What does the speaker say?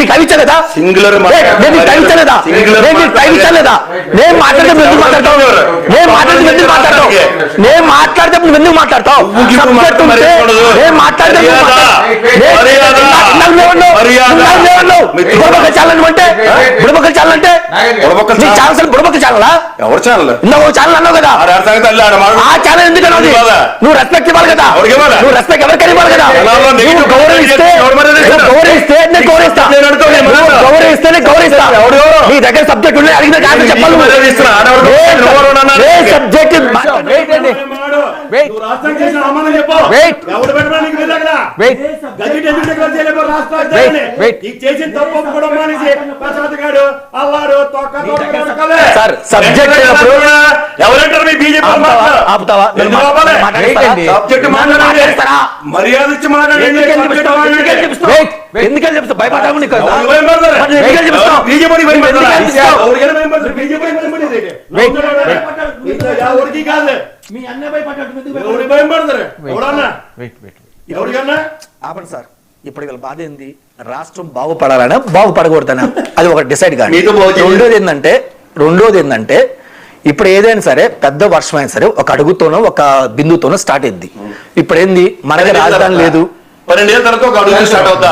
నీకు టైమిచ్చలేదా? నేను నీకు టైమిచ్చలేదా? నేను మాట్లాడితే ఎందుకు మాట్లాడతావు? నేను మాట్లాడితే ఎందుకు మాట్లాడతావు? నేను మాట్లాడితే బుడబక్కలు చాలంటే బుడబక్కలు చాలంటే బుడబక్కలు చాలా? ఎవరు ఛానల్? నువ్వు ఛానల్ అన్నావు కదా, ఆ ఛానల్ ఎందుకు అన్నది? నువ్వు రెస్పెక్ట్ ఇవ్వాలి కదా, నువ్వు రెస్పెక్ట్ ఎవరికైనా ఇవ్వాలి కదా. గౌరవిస్తే గౌరవిస్తా. నీ దగ్గర సబ్జెక్ట్ ఉండే అడిగిన కాదు చెప్పాలి. సబ్జెక్ట్ సార్ సబ్జెక్ట్ మర్యాద ఇచ్చి మాట్లాడండి. ఎందుకని చెప్తా? భయపడతావు నీకు మీ అన్న భయపడతారు. ఆపండి సార్. ఇప్పుడు వీళ్ళ బాధ ఏంది? రాష్ట్రం బాగుపడాలనా బాగుపడకూడదనా? అది ఒక డిసైడ్ కాదు. రెండోది ఏంటంటే ఇప్పుడు ఏదైనా సరే పెద్ద వర్షం అయినా సరే ఒక అడుగుతోనో ఒక బిందుతోనో స్టార్ట్ అయింది. ఇప్పుడు ఏంది, మనకి రాజధాని లేదు. 12 ఏళ్ళ తర్వాత ఒక అడుగు స్టార్ట్ అవుతా.